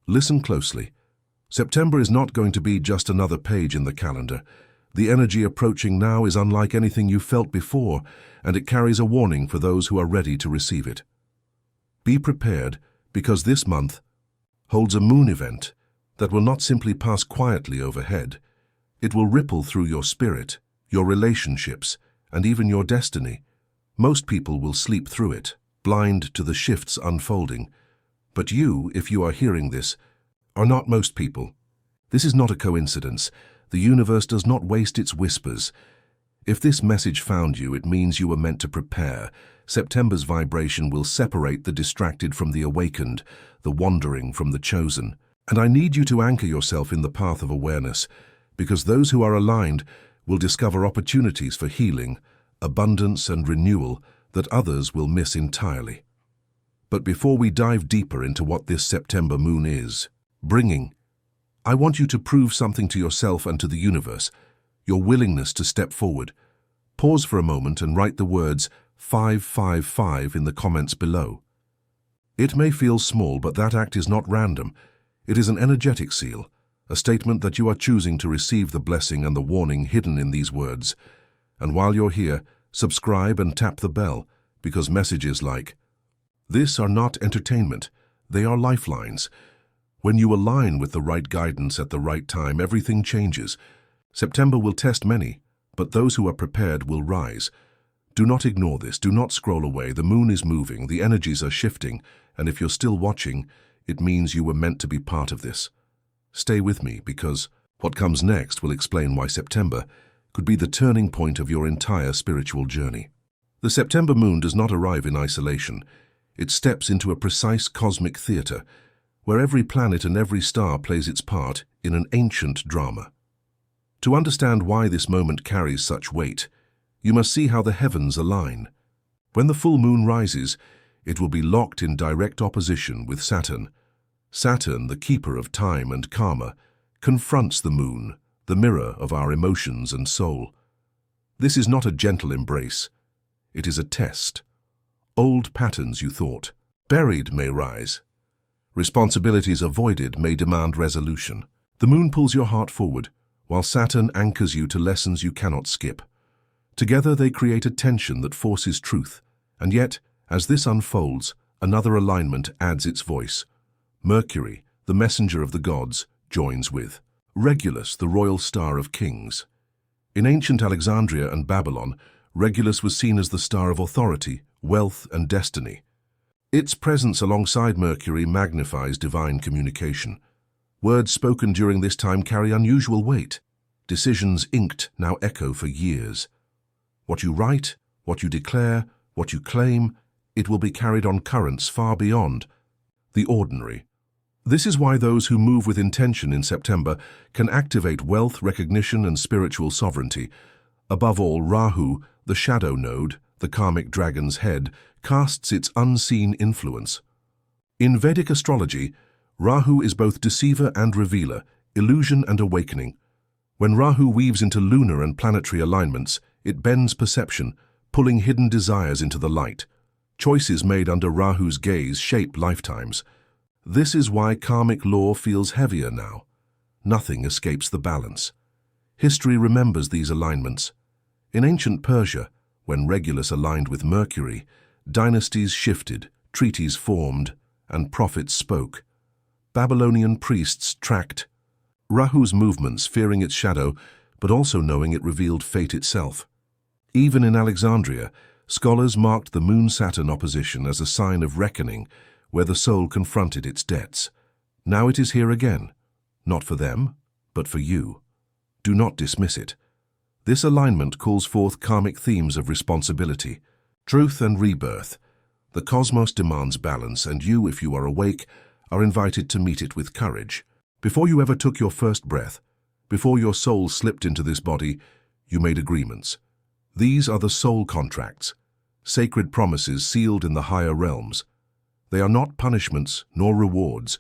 Listen closely. September is not going to be just another page in the calendar. The energy approaching now is unlike anything you felt before, and it carries a warning for those who are ready to receive it. Be prepared, because this month holds a moon event that will not simply pass quietly overhead. It will ripple through your spirit, your relationships, and even your destiny. Most people will sleep through it, blind to the shifts unfolding. But you, if you are hearing this, are not most people. This is not a coincidence. The universe does not waste its whispers. If this message found you, it means you were meant to prepare. September's vibration will separate the distracted from the awakened, the wandering from the chosen. And I need you to anchor yourself in the path of awareness, because those who are aligned will discover opportunities for healing, abundance, and renewal that others will miss entirely. But before we dive deeper into what this September moon is bringing, I want you to prove something to yourself and to the universe, your willingness to step forward. Pause for a moment and write the words 555 in the comments below. It may feel small, but that act is not random. It is an energetic seal, a statement that you are choosing to receive the blessing and the warning hidden in these words. And while you're here, subscribe and tap the bell, because messages like this are not entertainment, they are lifelines. When you align with the right guidance at the right time, everything changes. September will test many, but those who are prepared will rise. Do not ignore this, do not scroll away. The moon is moving, the energies are shifting, and if you're still watching, it means you were meant to be part of this. Stay with me, because what comes next will explain why September could be the turning point of your entire spiritual journey. The September moon does not arrive in isolation. It steps into a precise cosmic theater, where every planet and every star plays its part in an ancient drama. To understand why this moment carries such weight, you must see how the heavens align. When the full moon rises, it will be locked in direct opposition with Saturn. Saturn, the keeper of time and karma, confronts the moon, the mirror of our emotions and soul. This is not a gentle embrace. It is a test. Old patterns you thought buried may rise. Responsibilities avoided may demand resolution. The moon pulls your heart forward, while Saturn anchors you to lessons you cannot skip. Together they create a tension that forces truth, and yet, as this unfolds, another alignment adds its voice. Mercury, the messenger of the gods, joins with Regulus, the royal star of kings. In ancient Alexandria and Babylon, Regulus was seen as the star of authority, wealth, and destiny. Its presence alongside Mercury magnifies divine communication. Words spoken during this time carry unusual weight. Decisions inked now echo for years. What you write, what you declare, what you claim, it will be carried on currents far beyond the ordinary. This is why those who move with intention in September can activate wealth, recognition, and spiritual sovereignty. Above all, Rahu, the shadow node, the karmic dragon's head, casts its unseen influence. In Vedic astrology, Rahu is both deceiver and revealer, illusion and awakening. When Rahu weaves into lunar and planetary alignments, it bends perception, pulling hidden desires into the light. Choices made under Rahu's gaze shape lifetimes. This is why karmic law feels heavier now. Nothing escapes the balance. History remembers these alignments. In ancient Persia, when Regulus aligned with Mercury, dynasties shifted, treaties formed, and prophets spoke. Babylonian priests tracked Rahu's movements, fearing its shadow, but also knowing it revealed fate itself. Even in Alexandria, scholars marked the Moon-Saturn opposition as a sign of reckoning, where the soul confronted its debts. Now it is here again, not for them, but for you. Do not dismiss it. This alignment calls forth karmic themes of responsibility, truth and rebirth. The cosmos demands balance, and you, if you are awake, are invited to meet it with courage. Before you ever took your first breath, before your soul slipped into this body, you made agreements. These are the soul contracts, sacred promises sealed in the higher realms. They are not punishments nor rewards,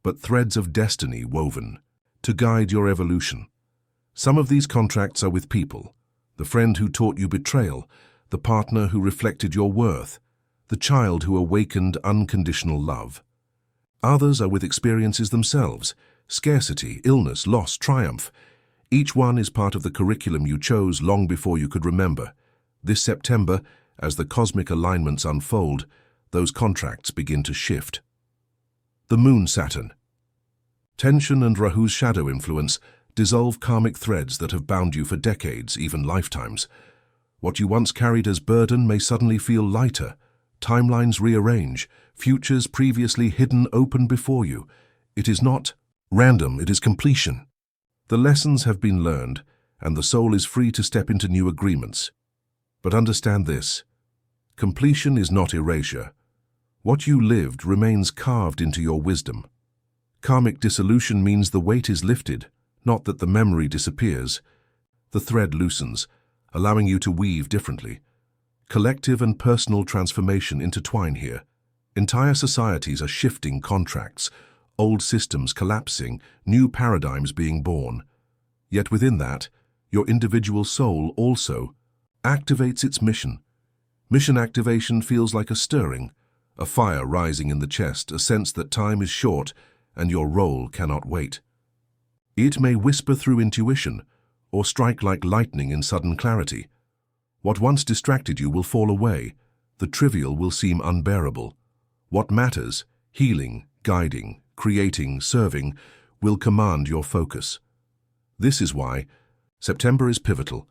but threads of destiny woven to guide your evolution. Some of these contracts are with people: the friend who taught you betrayal, the partner who reflected your worth, the child who awakened unconditional love. Others are with experiences themselves: scarcity, illness, loss, triumph. Each one is part of the curriculum you chose long before you could remember. This September, as the cosmic alignments unfold, those contracts begin to shift. The Moon Saturn. Tension and Rahu's shadow influence dissolve karmic threads that have bound you for decades, even lifetimes. What you once carried as burden may suddenly feel lighter. Timelines rearrange, futures previously hidden open before you. It is not random, it is completion. The lessons have been learned, and the soul is free to step into new agreements. But understand this: completion is not erasure. What you lived remains carved into your wisdom. Karmic dissolution means the weight is lifted, not that the memory disappears. The thread loosens, allowing you to weave differently. Collective and personal transformation intertwine here. Entire societies are shifting contracts, old systems collapsing, new paradigms being born. Yet within that, your individual soul also activates its mission. Mission activation feels like a stirring, a fire rising in the chest, a sense that time is short and your role cannot wait. It may whisper through intuition or strike like lightning in sudden clarity. What once distracted you will fall away. The trivial will seem unbearable. What matters, healing, guiding, creating, serving, will command your focus. This is why September is pivotal.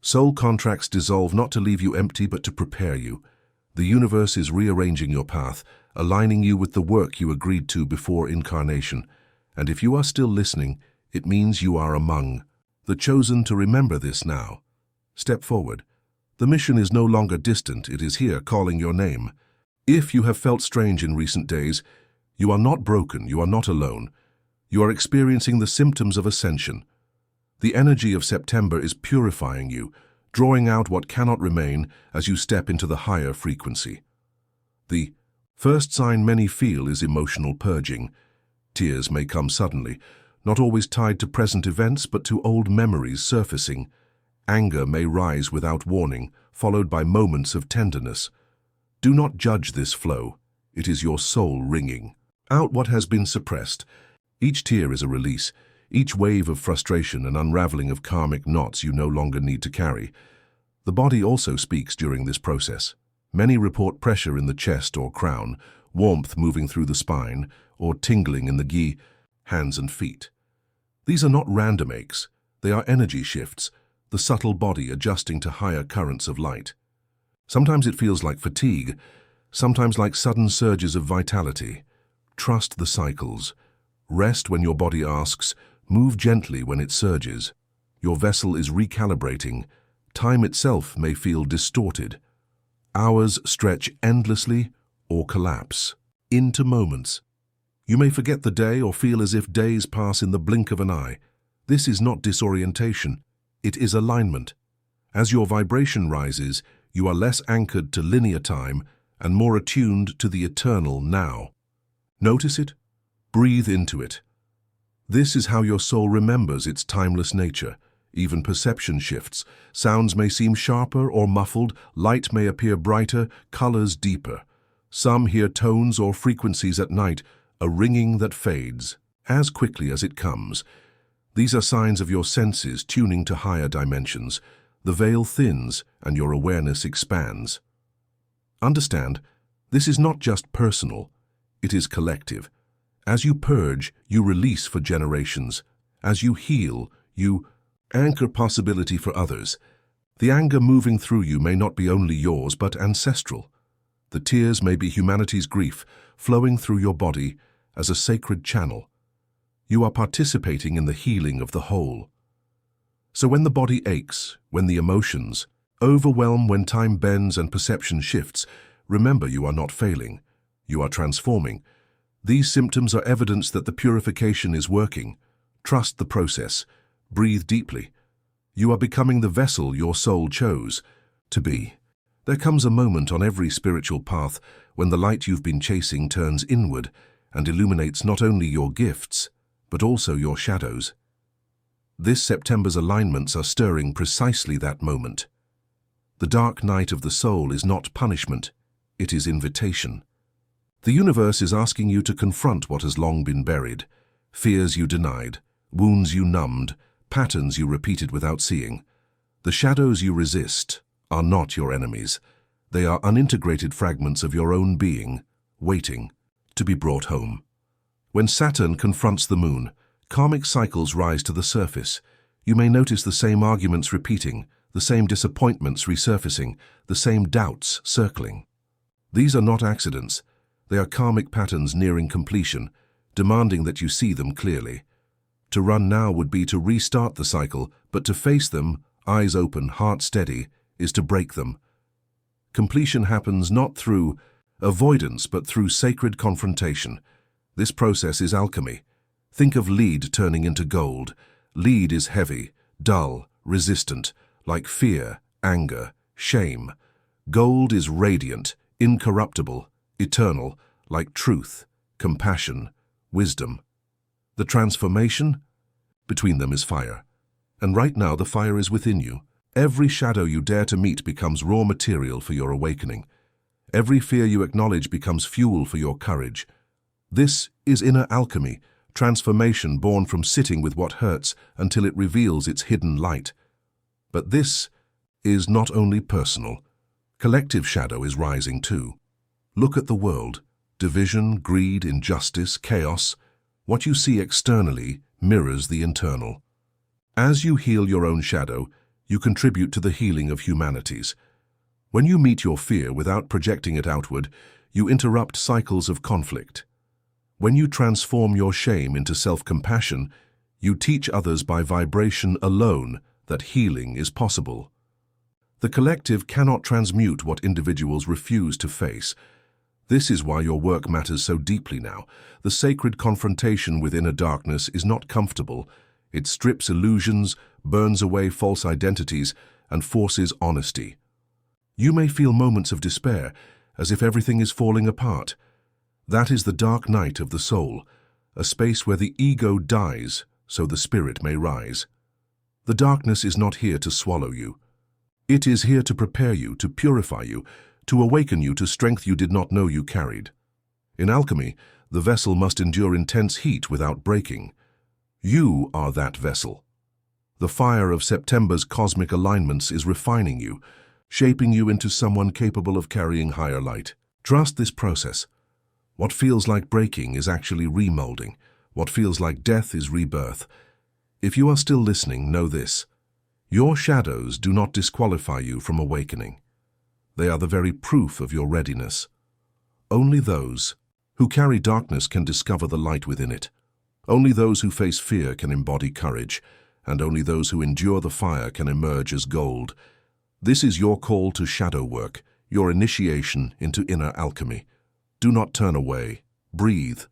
Soul contracts dissolve not to leave you empty but to prepare you. The universe is rearranging your path, aligning you with the work you agreed to before incarnation. And if you are still listening, it means you are among the chosen to remember this now. Step forward. The mission is no longer distant, it is here calling your name. If you have felt strange in recent days, you are not broken, you are not alone. You are experiencing the symptoms of ascension. The energy of September is purifying you, drawing out what cannot remain as you step into the higher frequency. The first sign many feel is emotional purging. Tears may come suddenly, not always tied to present events but to old memories surfacing. Anger may rise without warning, followed by moments of tenderness. Do not judge this flow. It is your soul wringing out what has been suppressed. Each tear is a release, each wave of frustration an unraveling of karmic knots you no longer need to carry. The body also speaks during this process. Many report pressure in the chest or crown, warmth moving through the spine, or tingling in the hands and feet. These are not random aches, they are energy shifts, the subtle body adjusting to higher currents of light. Sometimes it feels like fatigue, sometimes like sudden surges of vitality. Trust the cycles. Rest when your body asks, move gently when it surges. Your vessel is recalibrating. Time itself may feel distorted. Hours stretch endlessly or collapse into moments. You may forget the day or feel as if days pass in the blink of an eye. This is not disorientation. It is alignment. As your vibration rises, you are less anchored to linear time and more attuned to the eternal now. Notice it. Breathe into it. This is how your soul remembers its timeless nature. Even perception shifts. Sounds may seem sharper or muffled, light may appear brighter, colors deeper. Some hear tones or frequencies at night, a ringing that fades as quickly as it comes. These are signs of your senses tuning to higher dimensions. The veil thins and your awareness expands. Understand, this is not just personal, it is collective. As you purge, you release for generations. As you heal, you anchor possibility for others. The anger moving through you may not be only yours, but ancestral. The tears may be humanity's grief, flowing through your body as a sacred channel. You are participating in the healing of the whole. So when the body aches, when the emotions overwhelm, when time bends and perception shifts, remember you are not failing. You are transforming. These symptoms are evidence that the purification is working. Trust the process. Breathe deeply. You are becoming the vessel your soul chose to be. There comes a moment on every spiritual path when the light you've been chasing turns inward and illuminates not only your gifts, but also your shadows. This September's alignments are stirring precisely that moment. The dark night of the soul is not punishment, it is invitation. The universe is asking you to confront what has long been buried, fears you denied, wounds you numbed, patterns you repeated without seeing. The shadows you resist are not your enemies. They are unintegrated fragments of your own being, waiting to be brought home. When Saturn confronts the moon, karmic cycles rise to the surface. You may notice the same arguments repeating, the same disappointments resurfacing, the same doubts circling. These are not accidents. They are karmic patterns nearing completion, demanding that you see them clearly. To run now would be to restart the cycle, but to face them, eyes open, heart steady, is to break them. Completion happens not through avoidance, but through sacred confrontation. This process is alchemy. Think of lead turning into gold. Lead is heavy, dull, resistant, like fear, anger, shame. Gold is radiant, incorruptible, eternal, like truth, compassion, wisdom. The transformation between them is fire. And right now the fire is within you. Every shadow you dare to meet becomes raw material for your awakening. Every fear you acknowledge becomes fuel for your courage. This is inner alchemy, transformation born from sitting with what hurts until it reveals its hidden light. But this is not only personal. Collective shadow is rising too. Look at the world. Division, greed, injustice, chaos. What you see externally mirrors the internal. As you heal your own shadow, you contribute to the healing of humanity's. When you meet your fear without projecting it outward, you interrupt cycles of conflict. When you transform your shame into self-compassion, you teach others by vibration alone that healing is possible. The collective cannot transmute what individuals refuse to face. This is why your work matters so deeply now. The sacred confrontation with inner darkness is not comfortable. It strips illusions, burns away false identities, and forces honesty. You may feel moments of despair, as if everything is falling apart. That is the dark night of the soul, a space where the ego dies so the spirit may rise. The darkness is not here to swallow you. It is here to prepare you, to purify you, to awaken you to strength you did not know you carried. In alchemy, the vessel must endure intense heat without breaking. You are that vessel. The fire of September's cosmic alignments is refining you, shaping you into someone capable of carrying higher light. Trust this process. What feels like breaking is actually remolding. What feels like death is rebirth. If you are still listening, know this. Your shadows do not disqualify you from awakening. They are the very proof of your readiness. Only those who carry darkness can discover the light within it. Only those who face fear can embody courage, and only those who endure the fire can emerge as gold. This is your call to shadow work, your initiation into inner alchemy. Do not turn away. Breathe.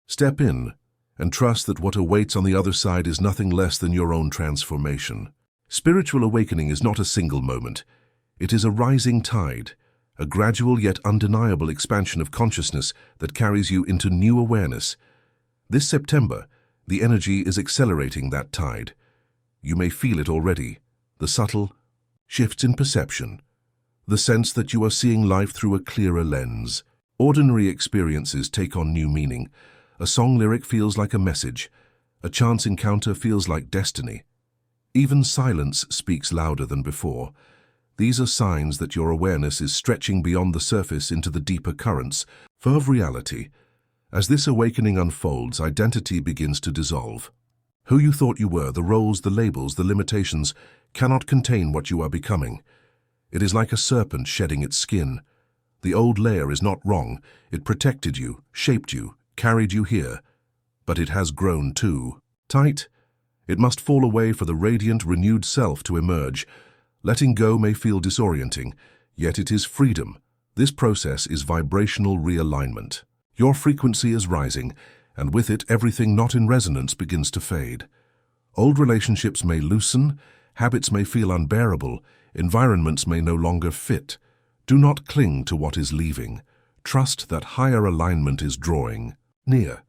Step in, and trust that what awaits on the other side is nothing less than your own transformation. Spiritual awakening is not a single moment. It is a rising tide, a gradual yet undeniable expansion of consciousness that carries you into new awareness. This September, the energy is accelerating that tide. You may feel it already, the subtle shifts in perception, the sense that you are seeing life through a clearer lens. Ordinary experiences take on new meaning. A song lyric feels like a message. A chance encounter feels like destiny. Even silence speaks louder than before. These are signs that your awareness is stretching beyond the surface into the deeper currents of reality. As this awakening unfolds, identity begins to dissolve. Who you thought you were, the roles, the labels, the limitations, cannot contain what you are becoming. It is like a serpent shedding its skin. The old layer is not wrong. It protected you, shaped you, carried you here. But it has grown too tight. It must fall away for the radiant, renewed self to emerge. Letting go may feel disorienting, yet it is freedom. This process is vibrational realignment. Your frequency is rising, and with it everything not in resonance begins to fade. Old relationships may loosen, habits may feel unbearable, environments may no longer fit. Do not cling to what is leaving. Trust that higher alignment is drawing near.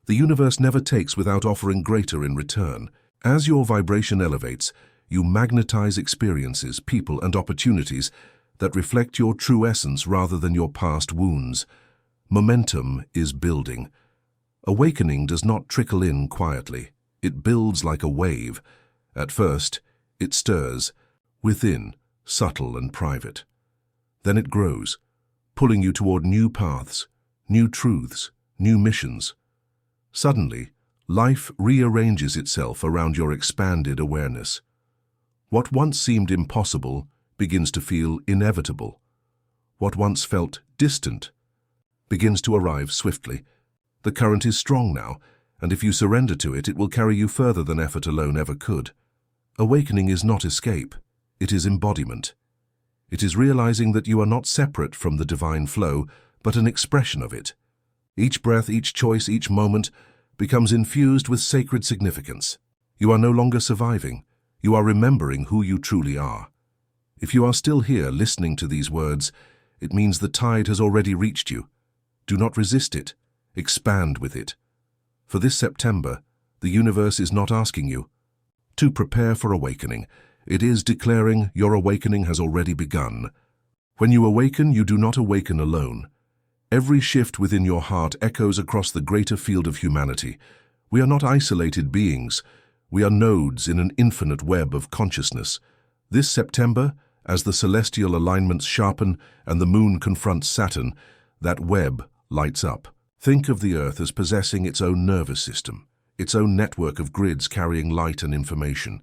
The universe never takes without offering greater in return. As your vibration elevates, you magnetize experiences, people, and opportunities that reflect your true essence rather than your past wounds. Momentum is building. Awakening does not trickle in quietly. It builds like a wave. At first, it stirs, within, subtle and private. Then it grows, pulling you toward new paths, new truths, new missions. Suddenly, life rearranges itself around your expanded awareness. What once seemed impossible begins to feel inevitable. What once felt distant begins to arrive swiftly. The current is strong now, and if you surrender to it, it will carry you further than effort alone ever could. Awakening is not escape, it is embodiment. It is realizing that you are not separate from the divine flow, but an expression of it. Each breath, each choice, each moment becomes infused with sacred significance. You are no longer surviving, you are remembering who you truly are. If you are still here listening to these words, it means the tide has already reached you. Do not resist it, expand with it. For this September, the universe is not asking you to prepare for awakening. It is declaring your awakening has already begun. When you awaken, you do not awaken alone. Every shift within your heart echoes across the greater field of humanity. We are not isolated beings. We are nodes in an infinite web of consciousness. This September, as the celestial alignments sharpen and the moon confronts Saturn, that web lights up. Think of the Earth as possessing its own nervous system, its own network of grids carrying light and information.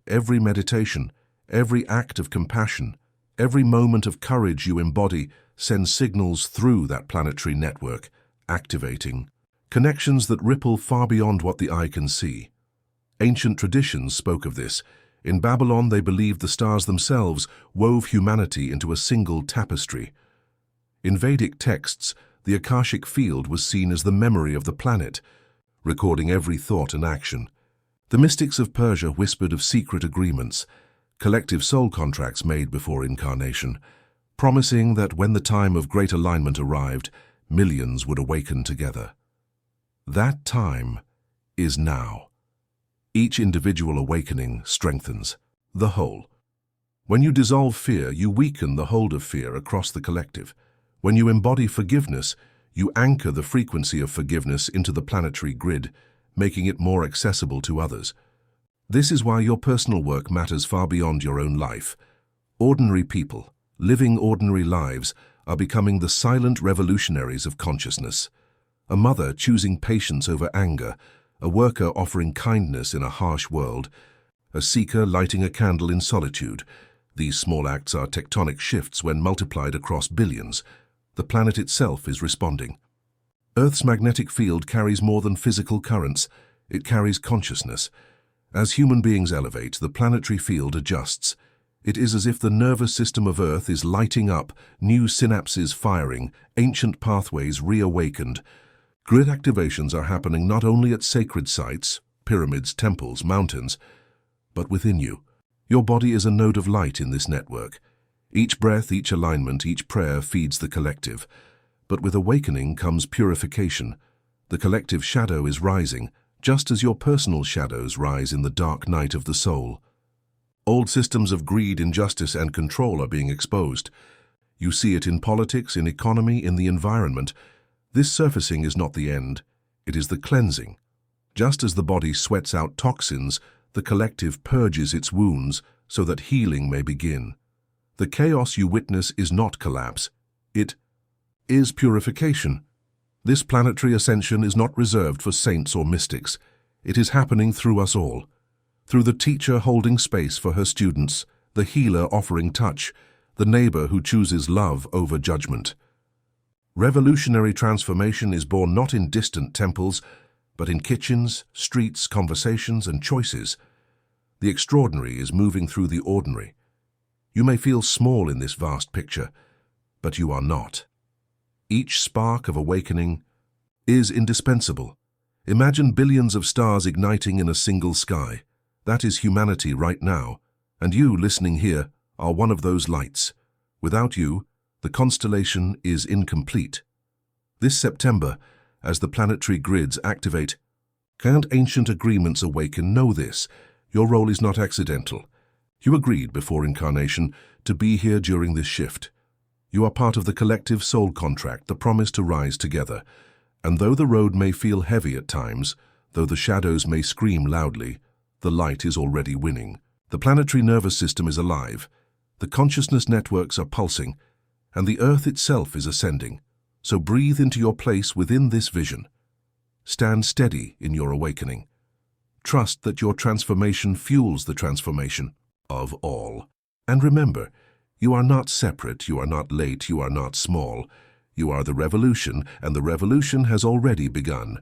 Every meditation, every act of compassion, every moment of courage you embody sends signals through that planetary network, activating connections that ripple far beyond what the eye can see. Ancient traditions spoke of this. In Babylon, they believed the stars themselves wove humanity into a single tapestry. In Vedic texts, the Akashic field was seen as the memory of the planet, recording every thought and action. The mystics of Persia whispered of secret agreements, collective soul contracts made before incarnation, promising that when the time of great alignment arrived, millions would awaken together. That time is now. Each individual awakening strengthens the whole. When you dissolve fear, you weaken the hold of fear across the collective. When you embody forgiveness, you anchor the frequency of forgiveness into the planetary grid, making it more accessible to others. This is why your personal work matters far beyond your own life. Ordinary people, living ordinary lives, are becoming the silent revolutionaries of consciousness. A mother choosing patience over anger, a worker offering kindness in a harsh world, a seeker lighting a candle in solitude. These small acts are tectonic shifts when multiplied across billions. The planet itself is responding. Earth's magnetic field carries more than physical currents. It carries consciousness. As human beings elevate, the planetary field adjusts. It is as if the nervous system of Earth is lighting up, new synapses firing, ancient pathways reawakened. Grid activations are happening not only at sacred sites, pyramids, temples, mountains, but within you. Your body is a node of light in this network. Each breath, each alignment, each prayer feeds the collective. But with awakening comes purification. The collective shadow is rising, just as your personal shadows rise in the dark night of the soul. Old systems of greed, injustice, and control are being exposed. You see it in politics, in economy, in the environment. This surfacing is not the end, it is the cleansing. Just as the body sweats out toxins, the collective purges its wounds so that healing may begin. The chaos you witness is not collapse, it is purification. This planetary ascension is not reserved for saints or mystics. It is happening through us all. Through the teacher holding space for her students, the healer offering touch, the neighbor who chooses love over judgment. Revolutionary transformation is born not in distant temples, but in kitchens, streets, conversations, and choices. The extraordinary is moving through the ordinary. You may feel small in this vast picture, but you are not. Each spark of awakening is indispensable. Imagine billions of stars igniting in a single sky. That is humanity right now, and you, listening here, are one of those lights. Without you, the constellation is incomplete. This September, as the planetary grids activate, can't ancient agreements awaken? Know this, your role is not accidental. You agreed before incarnation to be here during this shift. You are part of the collective soul contract, the promise to rise together. And though the road may feel heavy at times, though the shadows may scream loudly, the light is already winning. The planetary nervous system is alive, the consciousness networks are pulsing, and the earth itself is ascending. So breathe into your place within this vision. Stand steady in your awakening. Trust that your transformation fuels the transformation of all. And remember, you are not separate, you are not late, you are not small. You are the revolution, and the revolution has already begun.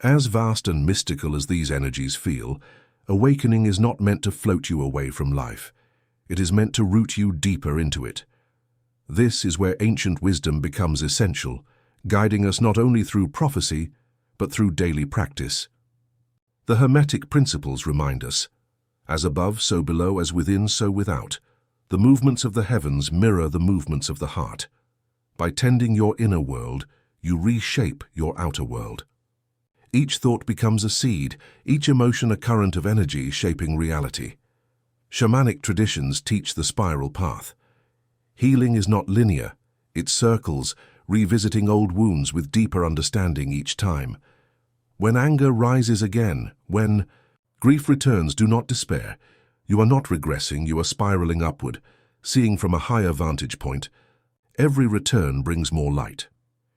As vast and mystical as these energies feel, awakening is not meant to float you away from life. It is meant to root you deeper into it. This is where ancient wisdom becomes essential, guiding us not only through prophecy, but through daily practice. The Hermetic principles remind us, as above, so below, as within, so without. The movements of the heavens mirror the movements of the heart. By tending your inner world, you reshape your outer world. Each thought becomes a seed, each emotion a current of energy shaping reality. Shamanic traditions teach the spiral path. Healing is not linear, it circles, revisiting old wounds with deeper understanding each time. When anger rises again, when grief returns, do not despair. You are not regressing, you are spiraling upward, seeing from a higher vantage point. Every return brings more light.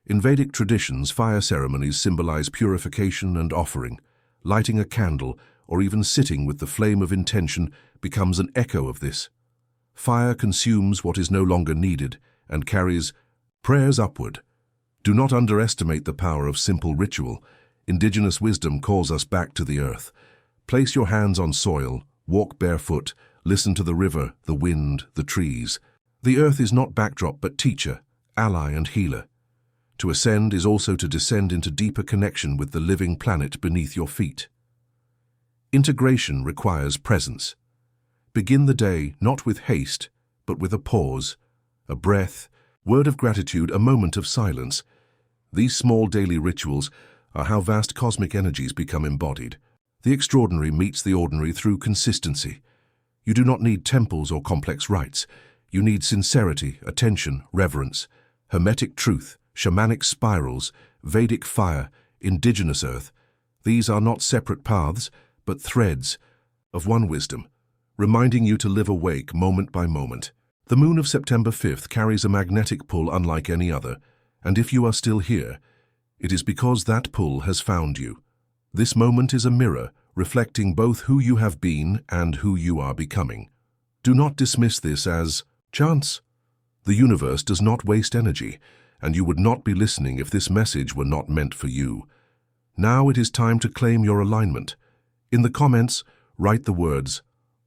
In Vedic traditions, fire ceremonies symbolize purification and offering. Lighting a candle, or even sitting with the flame of intention, becomes an echo of this. Fire consumes what is no longer needed and carries prayers upward. Do not underestimate the power of simple ritual. Indigenous wisdom calls us back to the earth. Place your hands on soil, walk barefoot, listen to the river, the wind, the trees. The earth is not backdrop but teacher, ally and healer. To ascend is also to descend into deeper connection with the living planet beneath your feet. Integration requires presence. Begin the day not with haste, but with a pause, a breath, word of gratitude, a moment of silence. These small daily rituals are how vast cosmic energies become embodied. The extraordinary meets the ordinary through consistency. You do not need temples or complex rites. You need sincerity, attention, reverence, Hermetic truth, Shamanic spirals, Vedic fire, indigenous earth. These are not separate paths, but threads of one wisdom, reminding you to live awake moment by moment. The moon of September 5th carries a magnetic pull unlike any other, and if you are still here, it is because that pull has found you. This moment is a mirror, reflecting both who you have been and who you are becoming. Do not dismiss this as chance. The universe does not waste energy, and you would not be listening if this message were not meant for you. Now it is time to claim your alignment. In the comments, write the words,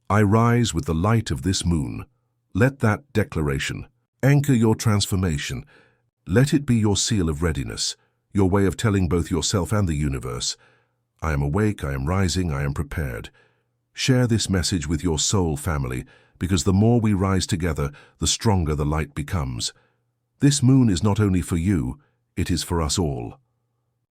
"I rise with the light of this moon." Let that declaration anchor your transformation. Let it be your seal of readiness, your way of telling both yourself and the universe, "I am awake, I am rising, I am prepared." Share this message with your soul family, because the more we rise together, the stronger the light becomes. This moon is not only for you, it is for us all.